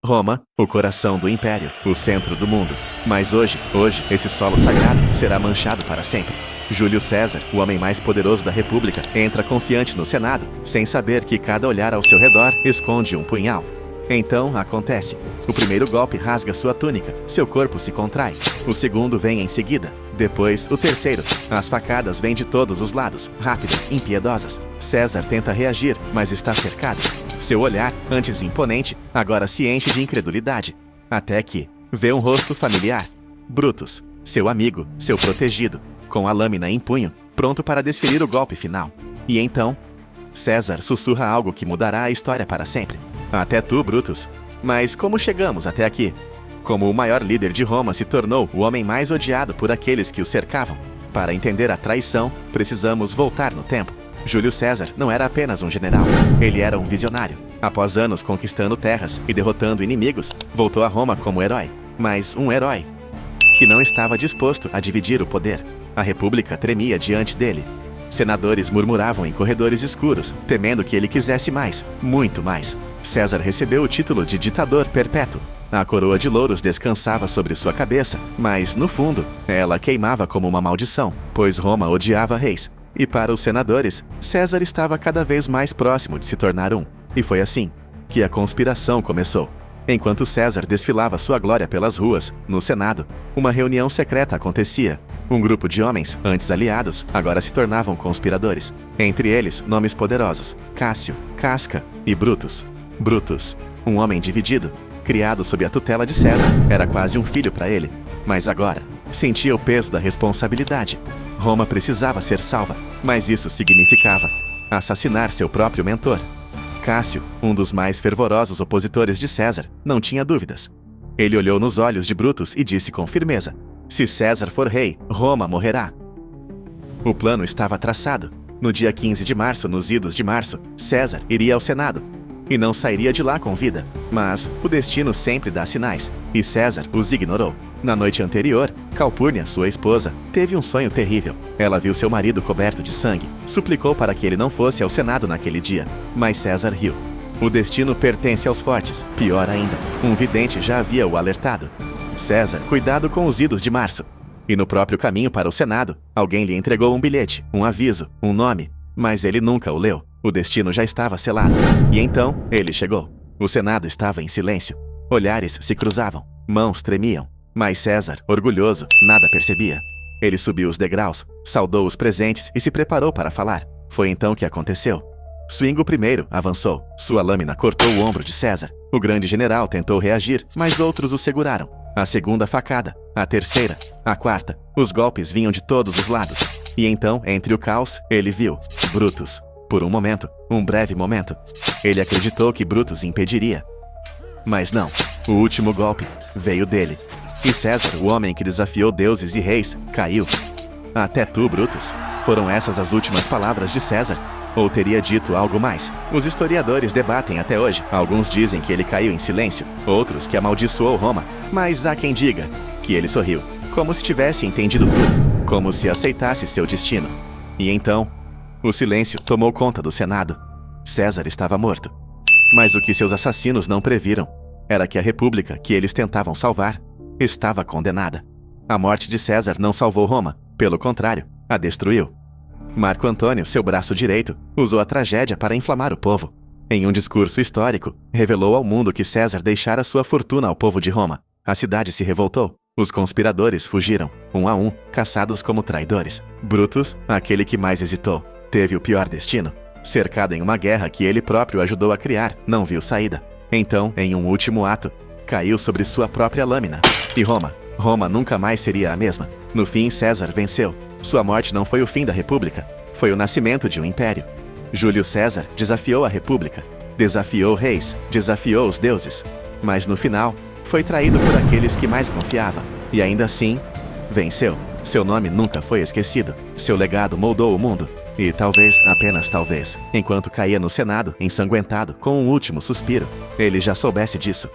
Roma, o coração do império, o centro do mundo. Mas hoje, esse solo sagrado será manchado para sempre. Júlio César, o homem mais poderoso da República, entra confiante no Senado, sem saber que cada olhar ao seu redor esconde um punhal. Então, acontece. O primeiro golpe rasga sua túnica, seu corpo se contrai. O segundo vem em seguida. Depois, o terceiro. As facadas vêm de todos os lados, rápidas, impiedosas. César tenta reagir, mas está cercado. Seu olhar, antes imponente, agora se enche de incredulidade. Até que vê um rosto familiar. Brutus, seu amigo, seu protegido, com a lâmina em punho, pronto para desferir o golpe final. E então, César sussurra algo que mudará a história para sempre. Até tu, Brutus. Mas como chegamos até aqui? Como o maior líder de Roma se tornou o homem mais odiado por aqueles que o cercavam? Para entender a traição, precisamos voltar no tempo. Júlio César não era apenas um general, ele era um visionário. Após anos conquistando terras e derrotando inimigos, voltou a Roma como herói. Mas um herói que não estava disposto a dividir o poder. A República tremia diante dele. Senadores murmuravam em corredores escuros, temendo que ele quisesse mais, muito mais. César recebeu o título de ditador perpétuo. A coroa de louros descansava sobre sua cabeça, mas, no fundo, ela queimava como uma maldição, pois Roma odiava reis. E para os senadores, César estava cada vez mais próximo de se tornar um. E foi assim que a conspiração começou. Enquanto César desfilava sua glória pelas ruas, no Senado, uma reunião secreta acontecia. Um grupo de homens, antes aliados, agora se tornavam conspiradores. Entre eles, nomes poderosos: Cássio, Casca e Brutus. Brutus, um homem dividido, criado sob a tutela de César, era quase um filho para ele. Mas agora, sentia o peso da responsabilidade. Roma precisava ser salva, mas isso significava assassinar seu próprio mentor. Cássio, um dos mais fervorosos opositores de César, não tinha dúvidas. Ele olhou nos olhos de Brutus e disse com firmeza: se César for rei, Roma morrerá. O plano estava traçado. No dia 15 de março, nos idos de março, César iria ao Senado e não sairia de lá com vida. Mas o destino sempre dá sinais, e César os ignorou. Na noite anterior, Calpurnia, sua esposa, teve um sonho terrível. Ela viu seu marido coberto de sangue, suplicou para que ele não fosse ao Senado naquele dia, mas César riu. O destino pertence aos fortes. Pior ainda, um vidente já havia o alertado. César, cuidado com os idos de março. E no próprio caminho para o Senado, alguém lhe entregou um bilhete, um aviso, um nome, mas ele nunca o leu. O destino já estava selado. E então, ele chegou. O Senado estava em silêncio. Olhares se cruzavam, mãos tremiam. Mas César, orgulhoso, nada percebia. Ele subiu os degraus, saudou os presentes e se preparou para falar. Foi então que aconteceu. Swingo I avançou. Sua lâmina cortou o ombro de César. O grande general tentou reagir, mas outros o seguraram. A segunda facada, a terceira, a quarta. Os golpes vinham de todos os lados. E então, entre o caos, ele viu Brutus. Por um momento, um breve momento, ele acreditou que Brutus impediria. Mas não, o último golpe veio dele. E César, o homem que desafiou deuses e reis, caiu. Até tu, Brutus. Foram essas as últimas palavras de César? Ou teria dito algo mais? Os historiadores debatem até hoje. Alguns dizem que ele caiu em silêncio, outros que amaldiçoou Roma. Mas há quem diga que ele sorriu, como se tivesse entendido tudo, como se aceitasse seu destino. E então, o silêncio tomou conta do Senado. César estava morto. Mas o que seus assassinos não previram era que a república que eles tentavam salvar estava condenada. A morte de César não salvou Roma, pelo contrário, a destruiu. Marco Antônio, seu braço direito, usou a tragédia para inflamar o povo. Em um discurso histórico, revelou ao mundo que César deixara sua fortuna ao povo de Roma. A cidade se revoltou. Os conspiradores fugiram, um a um, caçados como traidores. Brutus, aquele que mais hesitou, teve o pior destino. Cercado em uma guerra que ele próprio ajudou a criar, não viu saída. Então, em um último ato, caiu sobre sua própria lâmina. E Roma nunca mais seria a mesma. No fim, César venceu. Sua morte não foi o fim da República, foi o nascimento de um império. Júlio César desafiou a República, desafiou reis, desafiou os deuses. Mas no final, foi traído por aqueles que mais confiava. E ainda assim, venceu. Seu nome nunca foi esquecido. Seu legado moldou o mundo. E talvez, apenas talvez, enquanto caía no Senado, ensanguentado, com um último suspiro, ele já soubesse disso.